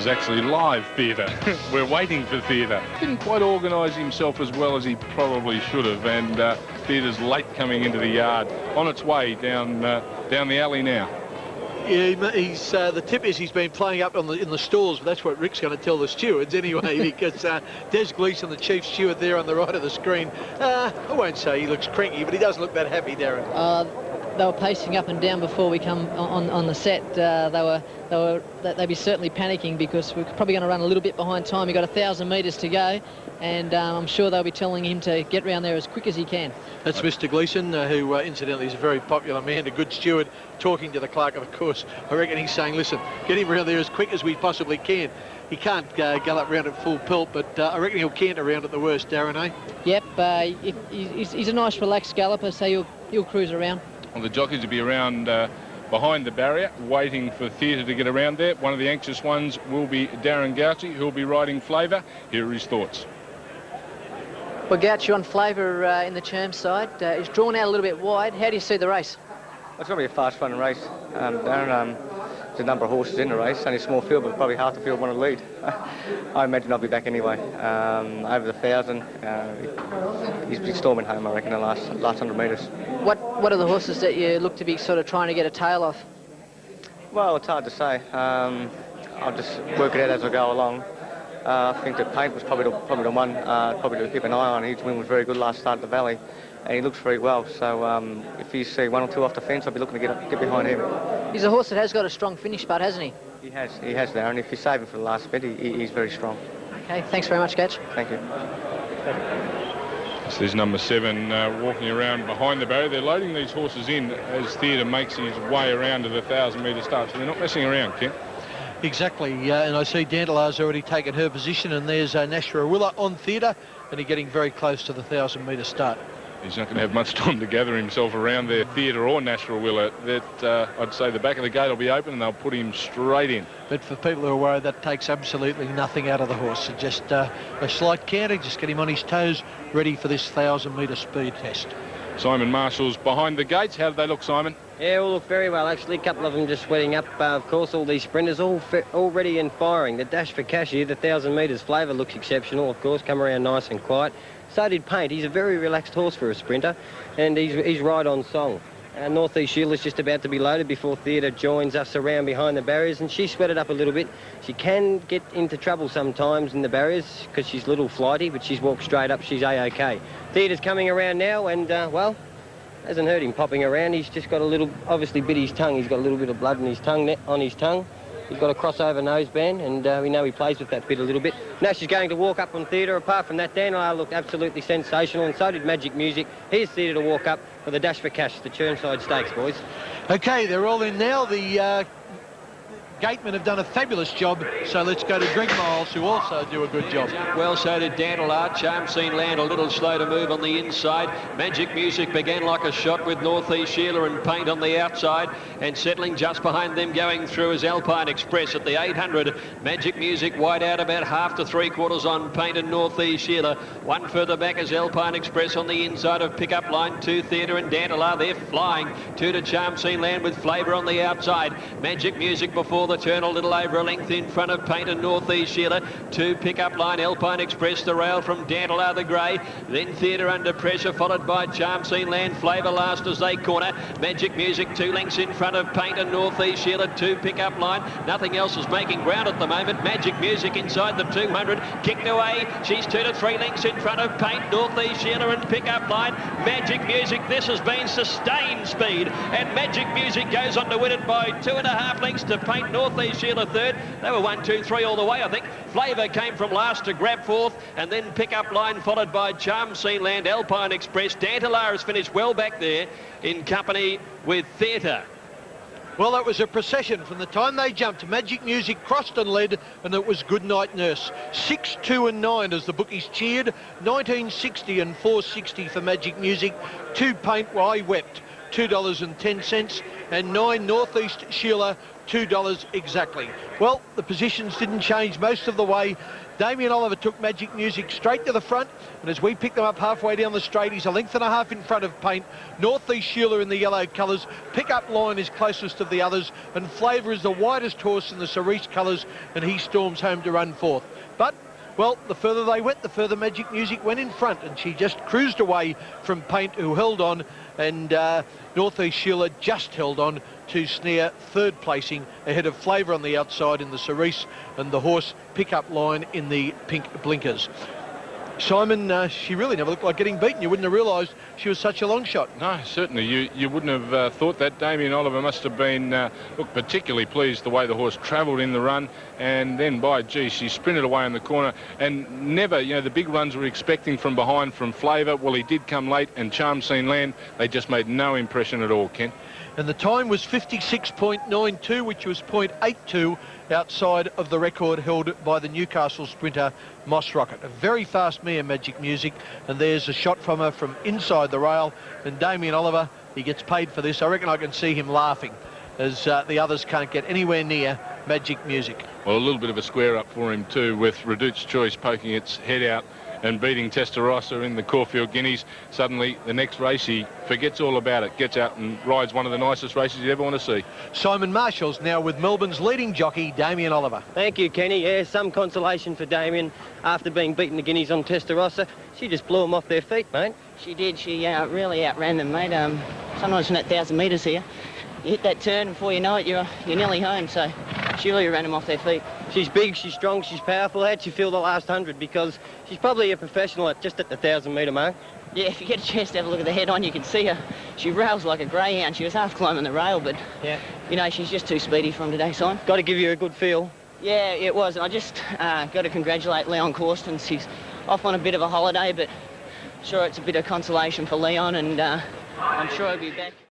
is actually live theatre. We're waiting for theatre. Didn't quite organise himself as well as he probably should have, and theatre's late coming into the yard. On its way down the alley now. Yeah, he's the tip is he's been playing up in the stalls, but that's what Rick's going to tell the stewards anyway, because Des Gleeson, the chief steward there on the right of the screen, I won't say he looks cranky, but he doesn't look that happy, Darren. They were pacing up and down before we come on the set. They'd be certainly panicking because we're probably going to run a little bit behind time. We've got 1,000 metres to go, and I'm sure they'll be telling him to get round there as quick as he can. That's Mr. Gleeson, who incidentally is a very popular man, a good steward, talking to the clerk. And of course, I reckon he's saying, listen, get him round there as quick as we possibly can. He can't gallop round at full pelt, but I reckon he'll canter around at the worst, Darren, eh? Yep, he's a nice relaxed galloper, so he'll cruise around. Well, the jockeys will be around behind the barrier, waiting for theatre to get around there. One of the anxious ones will be Darren Gauci, who'll be riding Flavour. Here are his thoughts. Well, Gauci on Flavour in the Chirnside. He's drawn out a little bit wide. How do you see the race? Well, it's going to be a fast-running race, Darren. There's a number of horses in the race, only a small field, but probably half the field want to lead. I imagine I'll be back anyway. Over the 1,000, he's been storming home, I reckon, the last 100 metres. What are the horses that you look to be sort of trying to get a tail off? Well, it's hard to say. I'll just work it out as I go along. I think that Paint was probably the one probably to keep an eye on. His win was very good last start at the Valley, and he looks very well. So if you see one or two off the fence, I'll be looking to get behind him. He's a horse that has got a strong finish, but hasn't he? He has, Darren. If you save him for the last bit, he's very strong. Okay, thanks very much, Gauci. Thank you. This is number 7 walking around behind the barrier. They're loading these horses in as theatre makes his way around to the 1,000-metre start. So they're not messing around, Ken. Exactly, and I see Dantelar's already taken her position, and there's Nasharawilla on theatre, and he's getting very close to the 1,000-metre start. He's not going to have much time to gather himself around there, theatre or Nasharawilla. That I'd say the back of the gate will be open and they'll put him straight in. But for people who are worried, that takes absolutely nothing out of the horse. So just a slight canter, just get him on his toes, ready for this 1,000-metre speed test. Simon Marshall's behind the gates. How do they look, Simon? Yeah, all look very well, actually. A couple of them just sweating up. Of course, all these sprinters all ready and firing. The Dash for Cash here, the 1,000 metres Flavour looks exceptional, of course, come around nice and quiet. So did Paint. He's a very relaxed horse for a sprinter, and he's right on song. North East Sheila's just about to be loaded before theatre joins us around behind the barriers, and she sweated up a little bit. She can get into trouble sometimes in the barriers because she's a little flighty, but she's walked straight up. She's A-OK. Theatre's coming around now, and, well, hasn't heard him popping around. He's just got a little, obviously bit his tongue. He's got a little bit of blood in his tongue, on his tongue. He's got a crossover noseband, and we know he plays with that bit a little bit. Now she's going to walk up on theatre. Apart from that, Dantelar looked absolutely sensational, and so did Magic Music. Here's theatre to walk up for the Dash for Cash, the Chirnside Stakes, boys. OK, they're all in now. The gatemen have done a fabulous job, so let's go to Greg Miles, who also do a good job. Well, so did Dantelar. Charm Seen Land a little slow to move on the inside. Magic Music began like a shot with North East Sheila and Paint on the outside, and settling just behind them going through is Alpine Express at the 800. Magic Music wide out about half to 3/4 on Paint and North East Sheila. One further back is Alpine Express on the inside of pickup line. 2 Theatre and Dantelar. They're flying. 2 to Charm Seen Land with Flavour on the outside. Magic Music before the turn, a little over a length in front of Paint and North East Sheila. 2 pickup line, Alpine Express, the rail from Dantelar the grey. Then Theatre under pressure, followed by Charm Seen Land. Flavour last as they corner. Magic Music 2 lengths in front of Paint and North East Sheila. 2 pickup line. Nothing else is making ground at the moment. Magic Music inside the 200. Kicked away. She's 2 to 3 lengths in front of Paint, North East Sheila and pickup line. Magic Music, this has been sustained speed. And Magic Music goes on to win it by 2.5 lengths to Paint, North East Sheila third. They were 1, 2, 3 all the way, I think. Flavour came from last to grab fourth, and then pickup line followed by Charm Seen Land, Alpine Express. Dantelar has finished well back there in company with Theatre. Well, that was a procession from the time they jumped. Magic Music crossed and led, and it was Goodnight Nurse. 6, 2 and 9 as the bookies cheered. 1960 and 460 for Magic Music. 2 Paint, well, I wept. $2.10, and 9 Northeast Sheila, $2 exactly. Well, the positions didn't change most of the way. Damien Oliver took Magic Music straight to the front, and as we pick them up halfway down the straight, he's a length and a half in front of Paint. Northeast Sheila in the yellow colours. Pickup Line is closest of the others, and Flavour is the widest horse in the cerise colours, and he storms home to run fourth. But well, the further they went, the further Magic Music went in front, and she just cruised away from Paint, who held on, and Northeast Sheila just held on to snare third placing ahead of Flavour on the outside in the cerise, and the horse Pickup Line in the pink blinkers. Simon, she really never looked like getting beaten. You wouldn't have realised she was such a long shot. No, certainly. You wouldn't have thought that. Damien Oliver must have been, look, particularly pleased the way the horse travelled in the run. And then, by gee, she sprinted away in the corner. And never, you know, the big runs we're expecting from behind from Flavour. Well, he did come late, and Charm Seen Land, they just made no impression at all, Ken. And the time was 56.92, which was 0.82 outside of the record held by the Newcastle sprinter Moss Rocket. A very fast mare, Magic Music, and there's a shot from her from inside the rail. And Damien Oliver, he gets paid for this. I reckon I can see him laughing as the others can't get anywhere near Magic Music. Well, a little bit of a square up for him too, with Reduced Choice poking its head out and beating Testarossa in the Caulfield Guineas. Suddenly, the next race, he forgets all about it, gets out and rides one of the nicest races you ever want to see. Simon Marshall's now with Melbourne's leading jockey, Damien Oliver. Thank you, Kenny. Yeah, some consolation for Damien after being beaten the Guineas on Testarossa. She just blew them off their feet, mate. She did. She really outran them, mate. Sometimes from that 1,000 metres here, you hit that turn, before you know it, you're nearly home. So she really ran them off their feet. She's big, she's strong, she's powerful. How'd she feel the last 100? Because she's probably a professional just at the 1,000-metre mark. Yeah, if you get a chance to have a look at the head-on, you can see her. She rails like a greyhound. She was half climbing the rail, but, yeah, you know, she's just too speedy for him today, Simon. Got to give you a good feel. Yeah, it was. And I just got to congratulate Leon Corstens. He's off on a bit of a holiday, but sure it's a bit of consolation for Leon, and I'm sure he'll be back.